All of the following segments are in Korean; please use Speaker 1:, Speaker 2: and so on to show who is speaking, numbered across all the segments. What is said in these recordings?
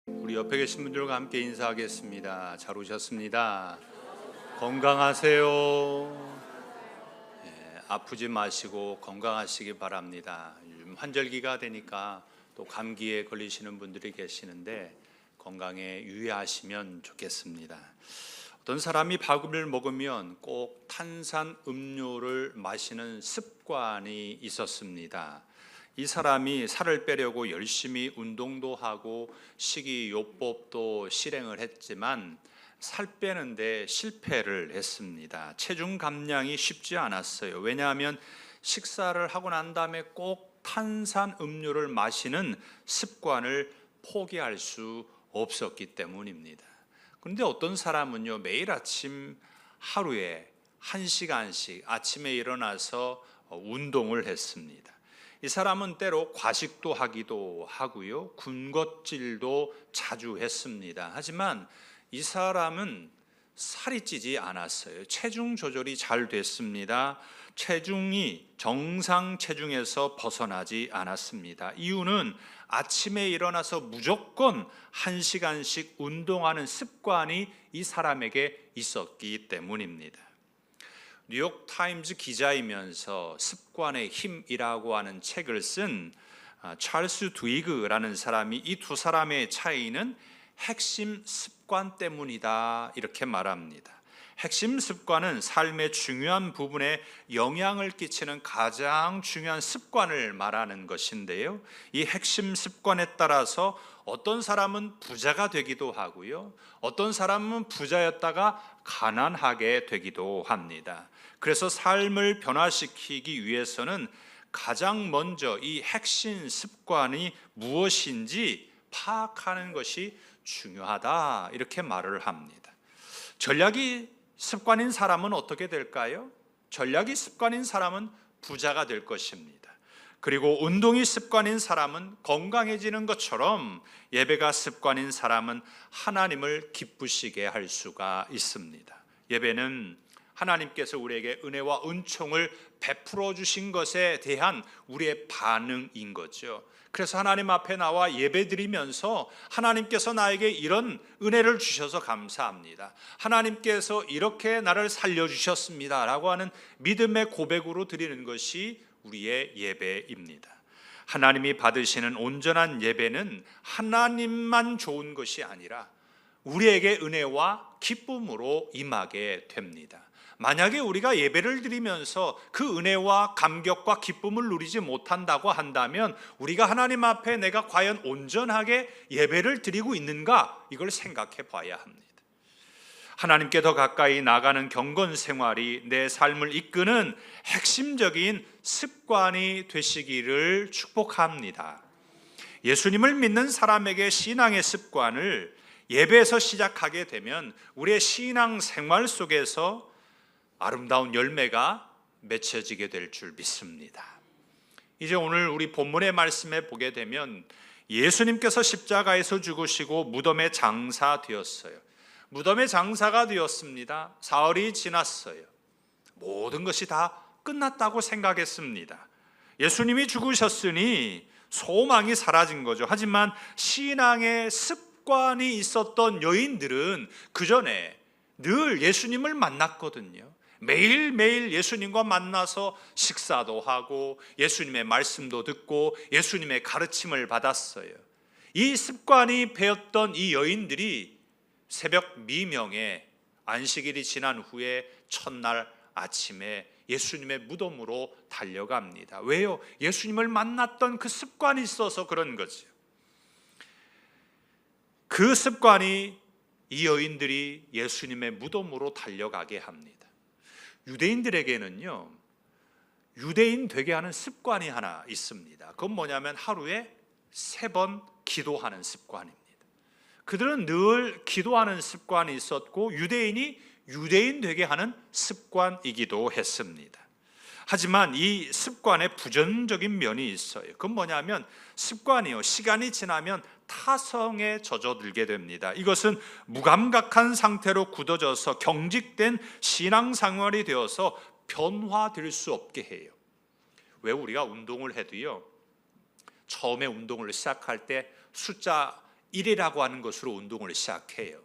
Speaker 1: 우리 옆에 계신 분들과 함께 인사하겠습니다. 잘 오셨습니다. 건강하세요. 아프지 마시고 건강하시기 바랍니다. 요즘 환절기가 되니까 또 감기에 걸리시는 분들이 계시는데 건강에 유의하시면 좋겠습니다. 어떤 사람이 밥을 먹으면 꼭 탄산 음료를 마시는 습관이 있었습니다. 이 사람이 살을 빼려고 열심히 운동도 하고 식이요법도 실행을 했지만 살 빼는데 실패를 했습니다. 체중 감량이 쉽지 않았어요. 왜냐하면 식사를 하고 난 다음에 꼭 탄산 음료를 마시는 습관을 포기할 수 없었기 때문입니다. 그런데 어떤 사람은요, 매일 아침 하루에 1시간씩 아침에 일어나서 운동을 했습니다. 이 사람은 때로 과식도 하기도 하고요, 군것질도 자주 했습니다. 하지만 이 사람은 살이 찌지 않았어요. 체중 조절이 잘 됐습니다. 체중이 정상 체중에서 벗어나지 않았습니다. 이유는 아침에 일어나서 무조건 1시간씩 운동하는 습관이 이 사람에게 있었기 때문입니다. 뉴욕타임즈 기자이면서 습관의 힘이라고 하는 책을 쓴 찰스 드위그라는 사람이 이 두 사람의 차이는 핵심 습관 때문이다 이렇게 말합니다. 핵심 습관은 삶의 중요한 부분에 영향을 끼치는 가장 중요한 습관을 말하는 것인데요, 이 핵심 습관에 따라서 어떤 사람은 부자가 되기도 하고요, 어떤 사람은 부자였다가 가난하게 되기도 합니다. 그래서 삶을 변화시키기 위해서는 가장 먼저 이 핵심 습관이 무엇인지 파악하는 것이 중요하다 이렇게 말을 합니다. 전략이 습관인 사람은 어떻게 될까요? 전략이 습관인 사람은 부자가 될 것입니다. 그리고 운동이 습관인 사람은 건강해지는 것처럼 예배가 습관인 사람은 하나님을 기쁘시게 할 수가 있습니다. 예배는 하나님께서 우리에게 은혜와 은총을 베풀어 주신 것에 대한 우리의 반응인 거죠. 그래서 하나님 앞에 나와 예배드리면서 하나님께서 나에게 이런 은혜를 주셔서 감사합니다, 하나님께서 이렇게 나를 살려주셨습니다 라고 하는 믿음의 고백으로 드리는 것이 우리의 예배입니다. 하나님이 받으시는 온전한 예배는 하나님만 좋은 것이 아니라 우리에게 은혜와 기쁨으로 임하게 됩니다. 만약에 우리가 예배를 드리면서 그 은혜와 감격과 기쁨을 누리지 못한다고 한다면 우리가 하나님 앞에 내가 과연 온전하게 예배를 드리고 있는가, 이걸 생각해 봐야 합니다. 하나님께 더 가까이 나가는 경건 생활이 내 삶을 이끄는 핵심적인 습관이 되시기를 축복합니다. 예수님을 믿는 사람에게 신앙의 습관을 예배에서 시작하게 되면 우리의 신앙 생활 속에서 아름다운 열매가 맺혀지게 될 줄 믿습니다. 이제 오늘 우리 본문의 말씀에 보게 되면 예수님께서 십자가에서 죽으시고 무덤에 장사되었어요. 무덤에 장사가 되었습니다. 사흘이 지났어요. 모든 것이 다 끝났다고 생각했습니다. 예수님이 죽으셨으니 소망이 사라진 거죠. 하지만 신앙의 습관이 있었던 여인들은 그 전에 늘 예수님을 만났거든요. 매일매일 예수님과 만나서 식사도 하고 예수님의 말씀도 듣고 예수님의 가르침을 받았어요. 이 습관이 배었던 이 여인들이 새벽 미명에 안식일이 지난 후에 첫날 아침에 예수님의 무덤으로 달려갑니다. 왜요? 예수님을 만났던 그 습관이 있어서 그런 거죠. 그 습관이 이 여인들이 예수님의 무덤으로 달려가게 합니다. 유대인들에게는요, 유대인 되게 하는 습관이 하나 있습니다. 그건 뭐냐면 하루에 3번 기도하는 습관입니다. 그들은 늘 기도하는 습관이 있었고 유대인이 유대인 되게 하는 습관이기도 했습니다. 하지만 이 습관에 부정적인 면이 있어요. 그건 뭐냐면 습관이요, 시간이 지나면 타성에 젖어들게 됩니다. 이것은 무감각한 상태로 굳어져서 경직된 신앙생활이 되어서 변화될 수 없게 해요. 왜 우리가 운동을 해도요, 처음에 운동을 시작할 때 숫자 1이라고 하는 것으로 운동을 시작해요.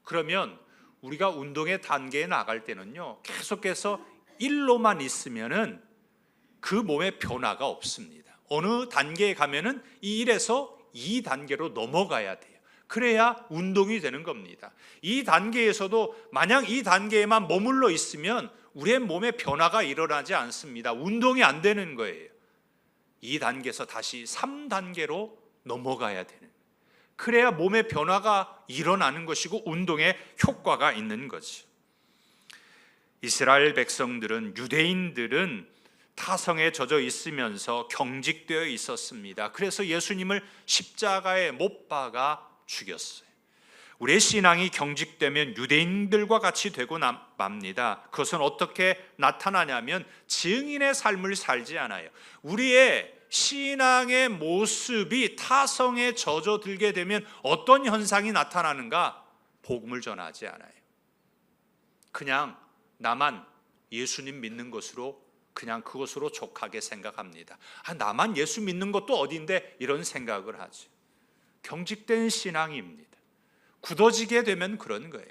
Speaker 1: 그러면 우리가 운동의 단계에 나갈 때는요, 계속해서 1로만 있으면은 그 몸에 변화가 없습니다. 어느 단계에 가면은 이 1에서 2단계로 넘어가야 돼요. 그래야 운동이 되는 겁니다. 이 단계에서도 만약 이 단계에만 머물러 있으면 우리의 몸에 변화가 일어나지 않습니다. 운동이 안 되는 거예요. 이 단계에서 다시 3단계로 넘어가야 되는, 그래야 몸의 변화가 일어나는 것이고 운동에 효과가 있는 거죠. 이스라엘 백성들은, 유대인들은 타성에 젖어 있으면서 경직되어 있었습니다. 그래서 예수님을 십자가에 못 박아 죽였어요. 우리의 신앙이 경직되면 유대인들과 같이 되고 맙니다. 그것은 어떻게 나타나냐면 증인의 삶을 살지 않아요. 우리의 신앙의 모습이 타성에 젖어들게 되면 어떤 현상이 나타나는가? 복음을 전하지 않아요. 그냥 나만 예수님 믿는 것으로, 그냥 그것으로 족하게 생각합니다. 나만 예수 믿는 것도 어딘데, 이런 생각을 하죠. 경직된 신앙입니다. 굳어지게 되면 그런 거예요.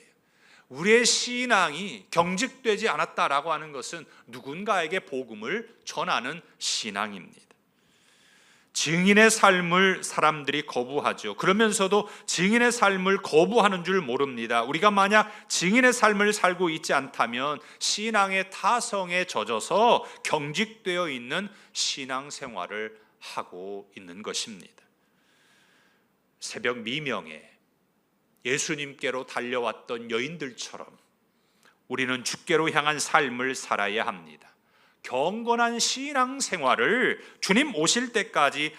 Speaker 1: 우리의 신앙이 경직되지 않았다라고 하는 것은 누군가에게 복음을 전하는 신앙입니다. 증인의 삶을 사람들이 거부하죠. 그러면서도 증인의 삶을 거부하는 줄 모릅니다. 우리가 만약 증인의 삶을 살고 있지 않다면 신앙의 타성에 젖어서 경직되어 있는 신앙생활을 하고 있는 것입니다. 새벽 미명에 예수님께로 달려왔던 여인들처럼 우리는 주께로 향한 삶을 살아야 합니다. 경건한 신앙생활을 주님 오실 때까지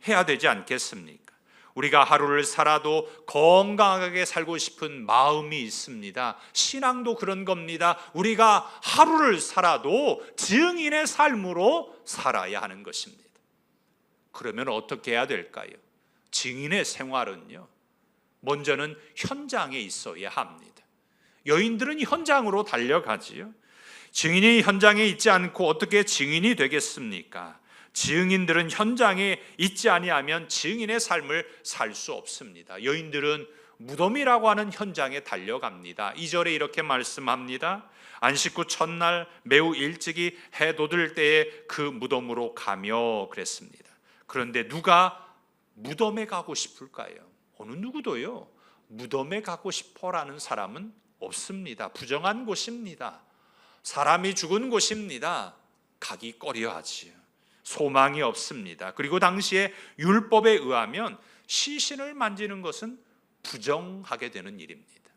Speaker 1: 해야 되지 않겠습니까? 우리가 하루를 살아도 건강하게 살고 싶은 마음이 있습니다. 신앙도 그런 겁니다. 우리가 하루를 살아도 증인의 삶으로 살아야 하는 것입니다. 그러면 어떻게 해야 될까요? 증인의 생활은요, 먼저는 현장에 있어야 합니다. 여인들은 현장으로 달려가지요. 증인이 현장에 있지 않고 어떻게 증인이 되겠습니까? 증인들은 현장에 있지 아니하면 증인의 삶을 살 수 없습니다. 여인들은 무덤이라고 하는 현장에 달려갑니다. 2절에 이렇게 말씀합니다. 안식 후 첫날 매우 일찍이 해 돋을 때에 그 무덤으로 가며 그랬습니다. 그런데 누가 무덤에 가고 싶을까요? 어느 누구도요, 무덤에 가고 싶어라는 사람은 없습니다. 부정한 곳입니다. 사람이 죽은 곳입니다. 가기 꺼려하지요. 소망이 없습니다. 그리고 당시에 율법에 의하면 시신을 만지는 것은 부정하게 되는 일입니다.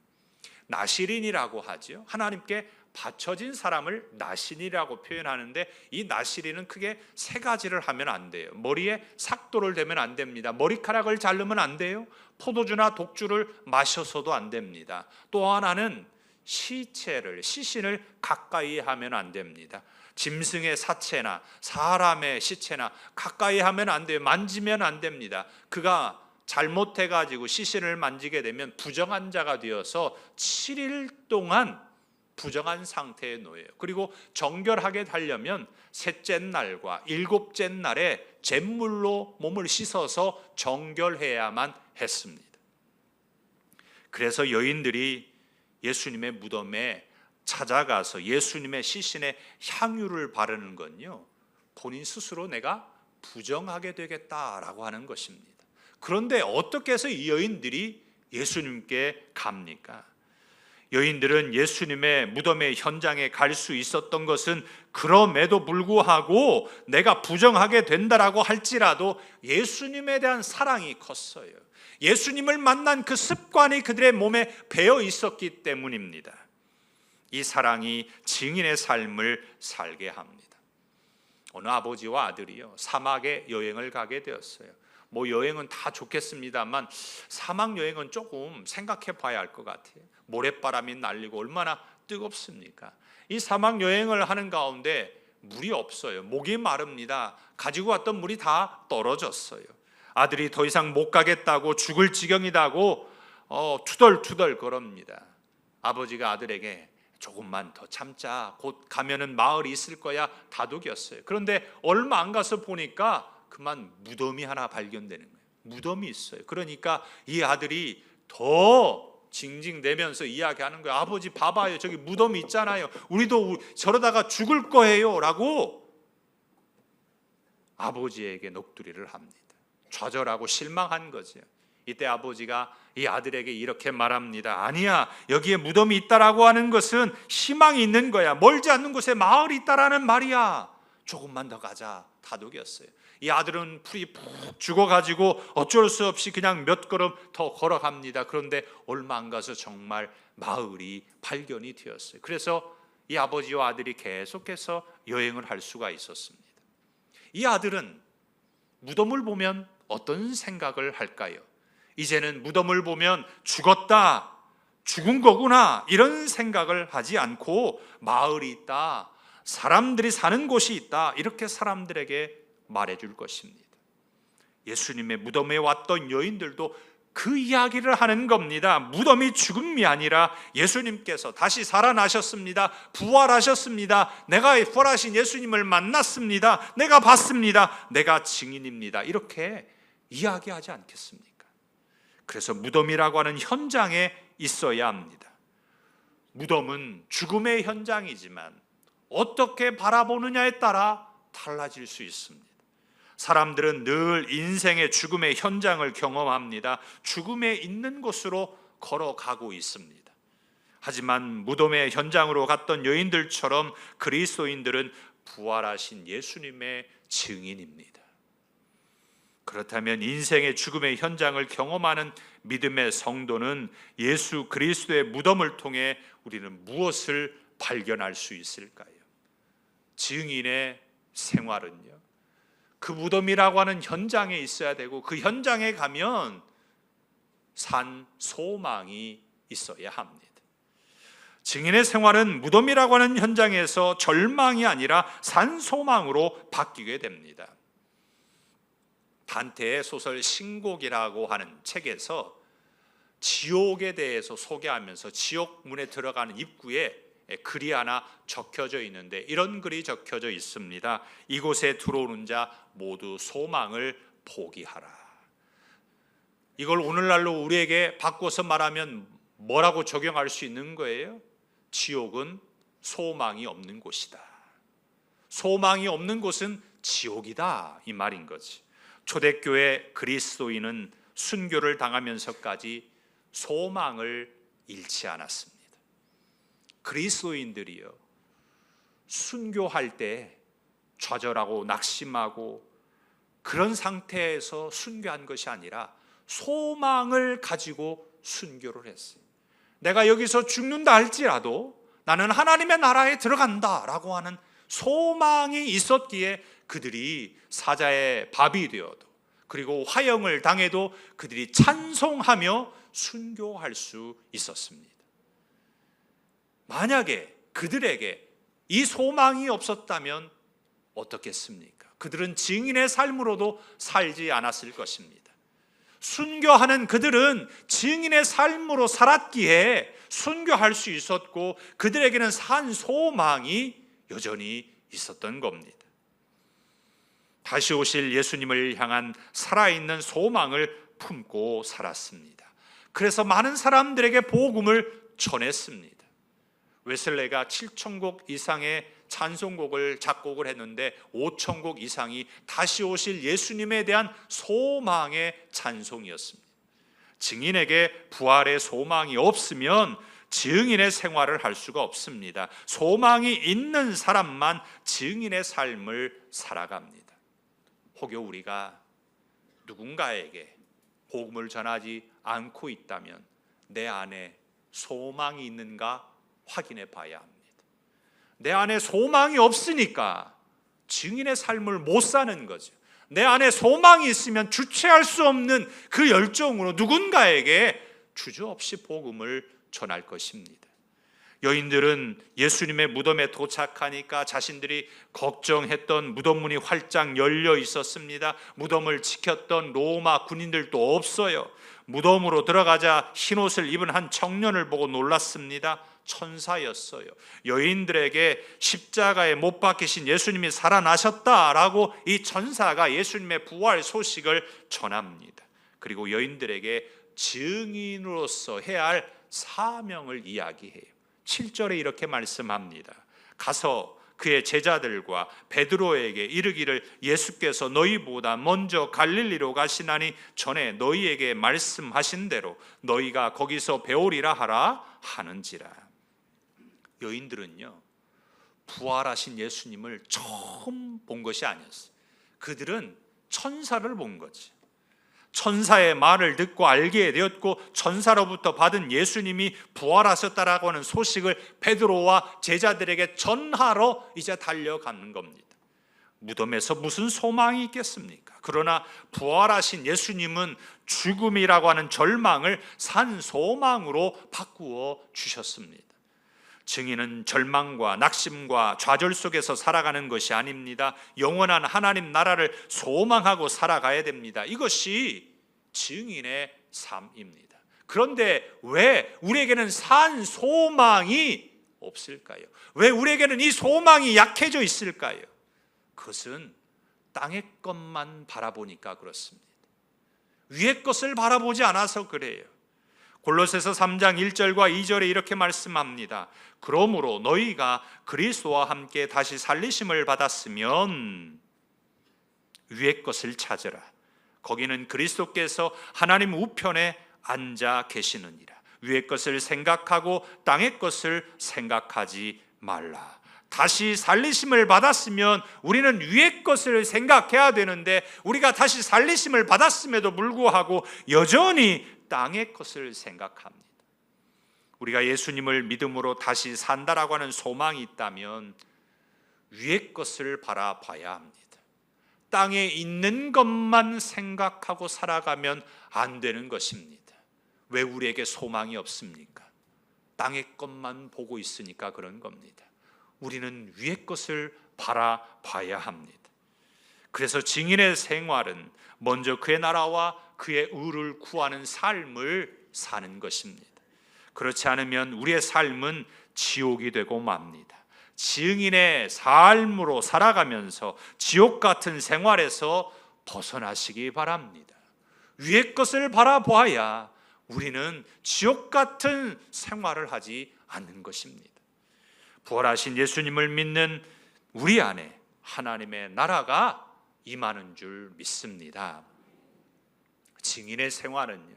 Speaker 1: 나시린이라고 하죠. 하나님께 바쳐진 사람을 나신이라고 표현하는데, 이 나시린은 크게 세 가지를 하면 안 돼요. 머리에 삭도를 대면 안 됩니다. 머리카락을 자르면 안 돼요. 포도주나 독주를 마셔서도 안 됩니다. 또 하나는 시신을 가까이 하면 안 됩니다. 짐승의 사체나 사람의 시체나 가까이 하면 안 돼요. 만지면 안 됩니다. 그가 잘못해가지고 시신을 만지게 되면 부정한 자가 되어서 7일 동안 부정한 상태에 놓여요. 그리고 정결하게 하려면 셋째 날과 일곱째 날에 잿물로 몸을 씻어서 정결해야만 했습니다. 그래서 여인들이 예수님의 무덤에 찾아가서 예수님의 시신에 향유를 바르는 건요, 본인 스스로 내가 부정하게 되겠다라고 하는 것입니다. 그런데 어떻게 해서 이 여인들이 예수님께 갑니까? 여인들은 예수님의 무덤의 현장에 갈 수 있었던 것은 그럼에도 불구하고 내가 부정하게 된다라고 할지라도 예수님에 대한 사랑이 컸어요. 예수님을 만난 그 습관이 그들의 몸에 배어 있었기 때문입니다. 이 사랑이 증인의 삶을 살게 합니다. 어느 아버지와 아들이요, 사막에 여행을 가게 되었어요. 여행은 다 좋겠습니다만 사막 여행은 조금 생각해 봐야 할 것 같아요. 모래바람이 날리고 얼마나 뜨겁습니까? 이 사막 여행을 하는 가운데 물이 없어요. 목이 마릅니다. 가지고 왔던 물이 다 떨어졌어요. 아들이 더 이상 못 가겠다고, 죽을 지경이다고 투덜투덜 거럽니다. 아버지가 아들에게 조금만 더 참자, 곧 가면은 마을이 있을 거야, 다독였어요. 그런데 얼마 안 가서 보니까 그만 무덤이 하나 발견되는 거예요. 무덤이 있어요. 그러니까 이 아들이 더 징징대면서 이야기하는 거예요. 아버지 봐봐요, 저기 무덤이 있잖아요. 우리도 저러다가 죽을 거예요 라고 아버지에게 넋두리를 합니다. 좌절하고 실망한 거죠. 이때 아버지가 이 아들에게 이렇게 말합니다. 아니야, 여기에 무덤이 있다라고 하는 것은 희망이 있는 거야. 멀지 않는 곳에 마을이 있다라는 말이야. 조금만 더 가자. 다독였어요. 이 아들은 풀이 푹 죽어가지고 어쩔 수 없이 그냥 몇 걸음 더 걸어갑니다. 그런데 얼마 안 가서 정말 마을이 발견이 되었어요. 그래서 이 아버지와 아들이 계속해서 여행을 할 수가 있었습니다. 이 아들은 무덤을 보면 어떤 생각을 할까요? 이제는 무덤을 보면 죽었다, 죽은 거구나, 이런 생각을 하지 않고 마을이 있다, 사람들이 사는 곳이 있다, 이렇게 사람들에게 말해줄 것입니다. 예수님의 무덤에 왔던 여인들도 그 이야기를 하는 겁니다. 무덤이 죽음이 아니라 예수님께서 다시 살아나셨습니다. 부활하셨습니다. 내가 부활하신 예수님을 만났습니다. 내가 봤습니다. 내가 증인입니다. 이렇게 이야기하지 않겠습니까? 그래서 무덤이라고 하는 현장에 있어야 합니다. 무덤은 죽음의 현장이지만 어떻게 바라보느냐에 따라 달라질 수 있습니다. 사람들은 늘 인생의 죽음의 현장을 경험합니다. 죽음에 있는 곳으로 걸어가고 있습니다. 하지만 무덤의 현장으로 갔던 여인들처럼 그리스도인들은 부활하신 예수님의 증인입니다. 그렇다면 인생의 죽음의 현장을 경험하는 믿음의 성도는 예수 그리스도의 무덤을 통해 우리는 무엇을 발견할 수 있을까요? 증인의 생활은요, 그 무덤이라고 하는 현장에 있어야 되고 그 현장에 가면 산 소망이 있어야 합니다. 증인의 생활은 무덤이라고 하는 현장에서 절망이 아니라 산 소망으로 바뀌게 됩니다. 단테의 소설 신곡이라고 하는 책에서 지옥에 대해서 소개하면서 지옥 문에 들어가는 입구에 글이 하나 적혀져 있는데 이런 글이 적혀져 있습니다. 이곳에 들어오는 자 모두 소망을 포기하라. 이걸 오늘날로 우리에게 바꿔서 말하면 뭐라고 적용할 수 있는 거예요? 지옥은 소망이 없는 곳이다. 소망이 없는 곳은 지옥이다, 이 말인 거지. 초대교회 그리스도인은 순교를 당하면서까지 소망을 잃지 않았습니다. 그리스도인들이요, 순교할 때 좌절하고 낙심하고 그런 상태에서 순교한 것이 아니라 소망을 가지고 순교를 했어요. 내가 여기서 죽는다 할지라도 나는 하나님의 나라에 들어간다라고 하는 소망이 있었기에 그들이 사자의 밥이 되어도 그리고 화형을 당해도 그들이 찬송하며 순교할 수 있었습니다. 만약에 그들에게 이 소망이 없었다면 어떻겠습니까? 그들은 증인의 삶으로도 살지 않았을 것입니다. 순교하는 그들은 증인의 삶으로 살았기에 순교할 수 있었고 그들에게는 산 소망이 여전히 있었던 겁니다. 다시 오실 예수님을 향한 살아있는 소망을 품고 살았습니다. 그래서 많은 사람들에게 복음을 전했습니다. 웨슬레가 7,000곡 이상의 찬송곡을 작곡을 했는데 5,000곡 이상이 다시 오실 예수님에 대한 소망의 찬송이었습니다. 증인에게 부활의 소망이 없으면 증인의 생활을 할 수가 없습니다. 소망이 있는 사람만 증인의 삶을 살아갑니다. 혹여 우리가 누군가에게 복음을 전하지 않고 있다면 내 안에 소망이 있는가 확인해 봐야 합니다. 내 안에 소망이 없으니까 증인의 삶을 못 사는 거죠. 내 안에 소망이 있으면 주체할 수 없는 그 열정으로 누군가에게 주저없이 복음을 전할 것입니다. 여인들은 예수님의 무덤에 도착하니까 자신들이 걱정했던 무덤문이 활짝 열려 있었습니다. 무덤을 지켰던 로마 군인들도 없어요. 무덤으로 들어가자 흰옷을 입은 한 청년을 보고 놀랐습니다. 천사였어요. 여인들에게 십자가에 못 박히신 예수님이 살아나셨다라고 이 천사가 예수님의 부활 소식을 전합니다. 그리고 여인들에게 증인으로서 해야 할 사명을 이야기해요. 7절에 이렇게 말씀합니다. 가서 그의 제자들과 베드로에게 이르기를 예수께서 너희보다 먼저 갈릴리로 가시나니 전에 너희에게 말씀하신 대로 너희가 거기서 배우리라 하라 하는지라. 여인들은요, 부활하신 예수님을 처음 본 것이 아니었어요. 그들은 천사를 본 거지. 천사의 말을 듣고 알게 되었고 천사로부터 받은 예수님이 부활하셨다라고 하는 소식을 베드로와 제자들에게 전하러 이제 달려가는 겁니다. 무덤에서 무슨 소망이 있겠습니까? 그러나 부활하신 예수님은 죽음이라고 하는 절망을 산 소망으로 바꾸어 주셨습니다. 증인은 절망과 낙심과 좌절 속에서 살아가는 것이 아닙니다. 영원한 하나님 나라를 소망하고 살아가야 됩니다. 이것이 증인의 삶입니다. 그런데 왜 우리에게는 산 소망이 없을까요? 왜 우리에게는 이 소망이 약해져 있을까요? 그것은 땅의 것만 바라보니까 그렇습니다. 위의 것을 바라보지 않아서 그래요. 골로새서 3장 1절과 2절에 이렇게 말씀합니다. 그러므로 너희가 그리스도와 함께 다시 살리심을 받았으면 위의 것을 찾으라. 거기는 그리스도께서 하나님 우편에 앉아 계시느니라. 위의 것을 생각하고 땅의 것을 생각하지 말라. 다시 살리심을 받았으면 우리는 위의 것을 생각해야 되는데 우리가 다시 살리심을 받았음에도 불구하고 여전히 땅의 것을 생각합니다. 우리가 예수님을 믿음으로 다시 산다라고 하는 소망이 있다면 위의 것을 바라봐야 합니다. 땅에 있는 것만 생각하고 살아가면 안 되는 것입니다. 왜 우리에게 소망이 없습니까? 땅의 것만 보고 있으니까 그런 겁니다. 우리는 위의 것을 바라봐야 합니다. 그래서 증인의 생활은 먼저 그의 나라와 그의 의를 구하는 삶을 사는 것입니다. 그렇지 않으면 우리의 삶은 지옥이 되고 맙니다. 증인의 삶으로 살아가면서 지옥 같은 생활에서 벗어나시기 바랍니다. 위의 것을 바라봐야 우리는 지옥 같은 생활을 하지 않는 것입니다. 부활하신 예수님을 믿는 우리 안에 하나님의 나라가 임하는 줄 믿습니다. 증인의 생활은요,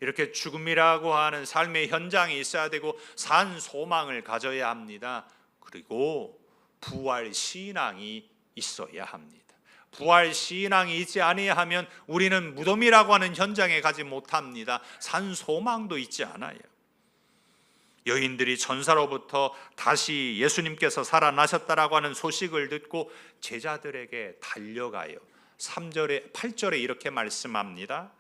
Speaker 1: 이렇게 죽음이라고 하는 삶의 현장이 있어야 되고 산 소망을 가져야 합니다. 그리고 부활 신앙이 있어야 합니다. 부활 신앙이 있지 아니하면 우리는 무덤이라고 하는 현장에 가지 못합니다. 산 소망도 있지 않아요. 여인들이 천사로부터 다시 예수님께서 살아나셨다라고 하는 소식을 듣고 제자들에게 달려가요. 3절에 8절에 이렇게 말씀합니다.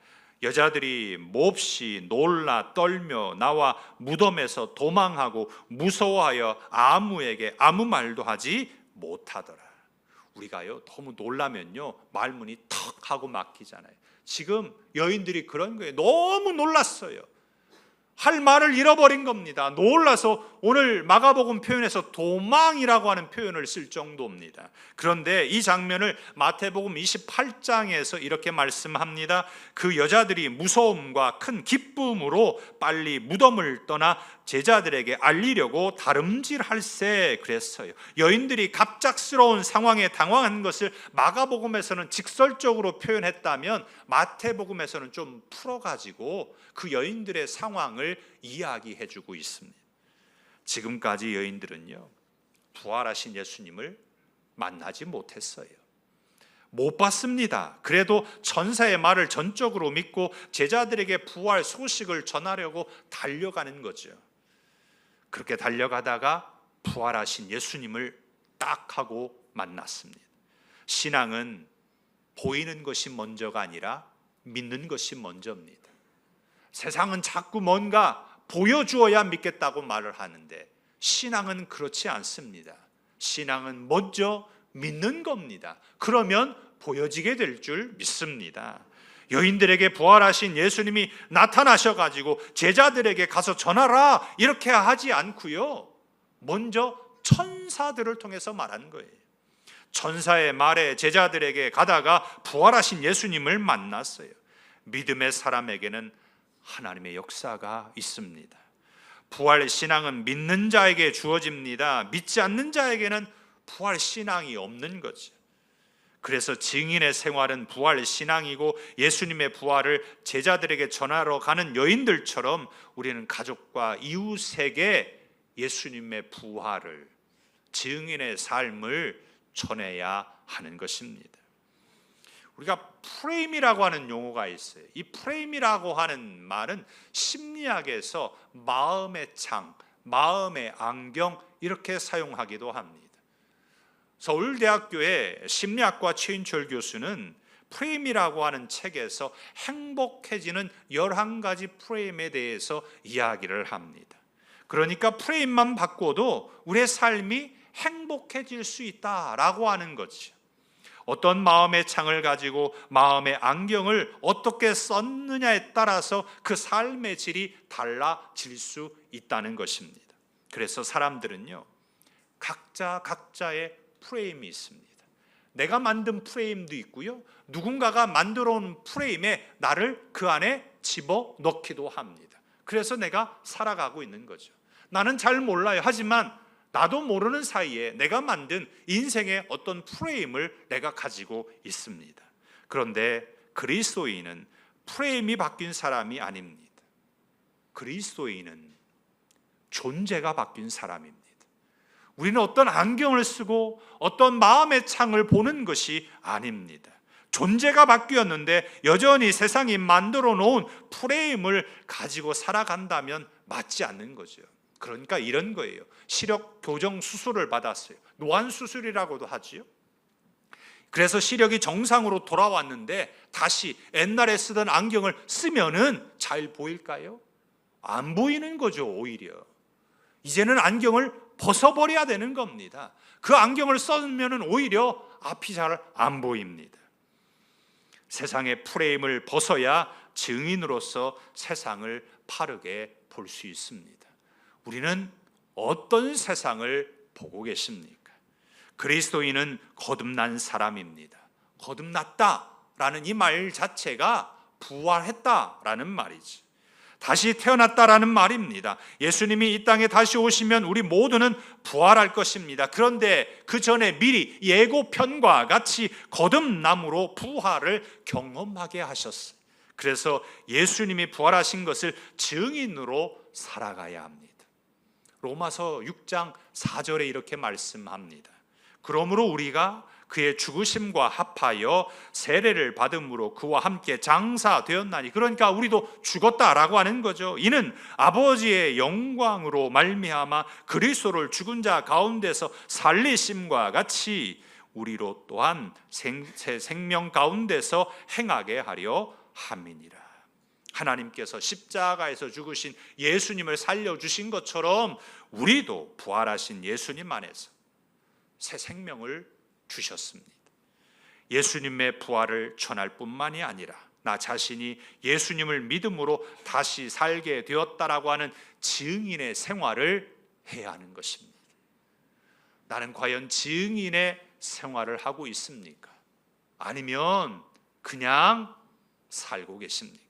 Speaker 1: 여자들이 몹시 놀라 떨며 나와 무덤에서 도망하고 무서워하여 아무에게 아무 말도 하지 못하더라. 우리가요 너무 놀라면요 말문이 턱 하고 막히잖아요. 지금 여인들이 그런 거예요. 너무 놀랐어요. 할 말을 잃어버린 겁니다. 놀라서 오늘 마가복음 표현에서 도망이라고 하는 표현을 쓸 정도입니다. 그런데 이 장면을 마태복음 28장에서 이렇게 말씀합니다. 그 여자들이 무서움과 큰 기쁨으로 빨리 무덤을 떠나 제자들에게 알리려고 다름질할세 그랬어요. 여인들이 갑작스러운 상황에 당황한 것을 마가복음에서는 직설적으로 표현했다면 마태복음에서는 좀 풀어가지고 그 여인들의 상황을 이야기해주고 있습니다. 지금까지 여인들은요 부활하신 예수님을 만나지 못했어요. 못 봤습니다. 그래도 천사의 말을 전적으로 믿고 제자들에게 부활 소식을 전하려고 달려가는 거죠. 그렇게 달려가다가 부활하신 예수님을 딱 하고 만났습니다. 신앙은 보이는 것이 먼저가 아니라 믿는 것이 먼저입니다. 세상은 자꾸 뭔가 보여주어야 믿겠다고 말을 하는데 신앙은 그렇지 않습니다. 신앙은 먼저 믿는 겁니다. 그러면 보여지게 될 줄 믿습니다. 여인들에게 부활하신 예수님이 나타나셔가지고 제자들에게 가서 전하라 이렇게 하지 않고요 먼저 천사들을 통해서 말한 거예요. 천사의 말에 제자들에게 가다가 부활하신 예수님을 만났어요. 믿음의 사람에게는 하나님의 역사가 있습니다. 부활 신앙은 믿는 자에게 주어집니다. 믿지 않는 자에게는 부활 신앙이 없는 거죠. 그래서 증인의 생활은 부활 신앙이고, 예수님의 부활을 제자들에게 전하러 가는 여인들처럼 우리는 가족과 이웃에게 예수님의 부활을, 증인의 삶을 전해야 하는 것입니다. 우리가 프레임이라고 하는 용어가 있어요. 이 프레임이라고 하는 말은 심리학에서 마음의 창, 마음의 안경 이렇게 사용하기도 합니다. 서울대학교의 심리학과 최인철 교수는 프레임이라고 하는 책에서 행복해지는 11가지 프레임에 대해서 이야기를 합니다. 그러니까 프레임만 바꿔도 우리의 삶이 행복해질 수 있다라고 하는 거죠. 어떤 마음의 창을 가지고 마음의 안경을 어떻게 썼느냐에 따라서 그 삶의 질이 달라질 수 있다는 것입니다. 그래서 사람들은요, 각자의 프레임이 있습니다. 내가 만든 프레임도 있고요, 누군가가 만들어 온 프레임에 나를 그 안에 집어넣기도 합니다. 그래서 내가 살아가고 있는 거죠. 나는 잘 몰라요. 하지만 나도 모르는 사이에 내가 만든 인생의 어떤 프레임을 내가 가지고 있습니다. 그런데 그리스도인은 프레임이 바뀐 사람이 아닙니다. 그리스도인은 존재가 바뀐 사람입니다. 우리는 어떤 안경을 쓰고 어떤 마음의 창을 보는 것이 아닙니다. 존재가 바뀌었는데 여전히 세상이 만들어 놓은 프레임을 가지고 살아간다면 맞지 않는 거죠. 그러니까 이런 거예요. 시력 교정 수술을 받았어요. 노안 수술이라고도 하지요. 그래서 시력이 정상으로 돌아왔는데 다시 옛날에 쓰던 안경을 쓰면은 잘 보일까요? 안 보이는 거죠. 오히려 이제는 안경을 벗어버려야 되는 겁니다. 그 안경을 쓰면은 오히려 앞이 잘 안 보입니다. 세상의 프레임을 벗어야 증인으로서 세상을 바르게 볼 수 있습니다. 우리는 어떤 세상을 보고 계십니까? 그리스도인은 거듭난 사람입니다. 거듭났다라는 이 말 자체가 부활했다라는 말이지, 다시 태어났다라는 말입니다. 예수님이 이 땅에 다시 오시면 우리 모두는 부활할 것입니다. 그런데 그 전에 미리 예고편과 같이 거듭남으로 부활을 경험하게 하셨어요. 그래서 예수님이 부활하신 것을 증인으로 살아가야 합니다. 로마서 6장 4절에 이렇게 말씀합니다. 그러므로 우리가 그의 죽으심과 합하여 세례를 받음으로 그와 함께 장사되었나니, 그러니까 우리도 죽었다라고 하는 거죠. 이는 아버지의 영광으로 말미암아 그리스도를 죽은 자 가운데서 살리심과 같이 우리로 또한 새 생명 가운데서 행하게 하려 함이니라. 하나님께서 십자가에서 죽으신 예수님을 살려주신 것처럼 우리도 부활하신 예수님 안에서 새 생명을 주셨습니다. 예수님의 부활을 전할 뿐만이 아니라 나 자신이 예수님을 믿음으로 다시 살게 되었다라고 하는 증인의 생활을 해야 하는 것입니다. 나는 과연 증인의 생활을 하고 있습니까? 아니면 그냥 살고 계십니까?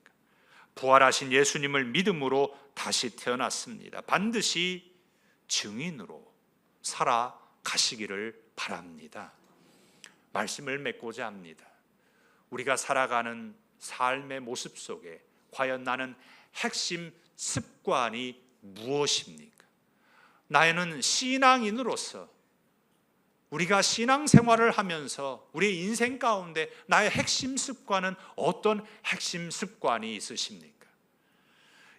Speaker 1: 부활하신 예수님을 믿음으로 다시 태어났습니다. 반드시 증인으로 살아가시기를 바랍니다. 말씀을 맺고자 합니다. 우리가 살아가는 삶의 모습 속에 과연 나는 핵심 습관이 무엇입니까? 나는 신앙인으로서 우리가 신앙생활을 하면서 우리 인생 가운데 나의 핵심 습관은 어떤 핵심 습관이 있으십니까?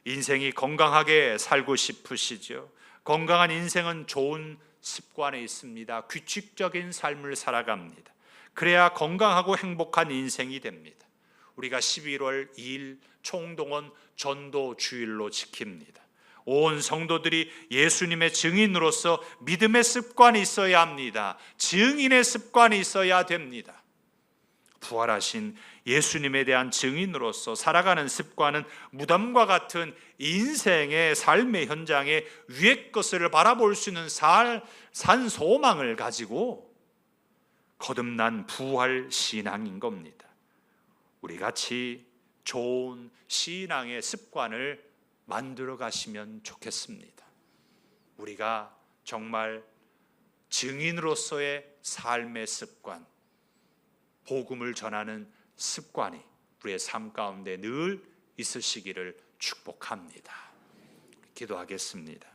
Speaker 1: 인생이 건강하게 살고 싶으시죠? 건강한 인생은 좋은 습관에 있습니다. 규칙적인 삶을 살아갑니다. 그래야 건강하고 행복한 인생이 됩니다. 우리가 11월 2일 총동원 전도 주일로 지킵니다. 온 성도들이 예수님의 증인으로서 믿음의 습관이 있어야 합니다. 증인의 습관이 있어야 됩니다. 부활하신 예수님에 대한 증인으로서 살아가는 습관은 무덤과 같은 인생의 삶의 현장에 위의 것을 바라볼 수 있는 산 소망을 가지고 거듭난 부활 신앙인 겁니다. 우리 같이 좋은 신앙의 습관을 만들어 가시면 좋겠습니다. 우리가 정말 증인으로서의 삶의 습관, 복음을 전하는 습관이 우리의 삶 가운데 늘 있으시기를 축복합니다. 기도하겠습니다.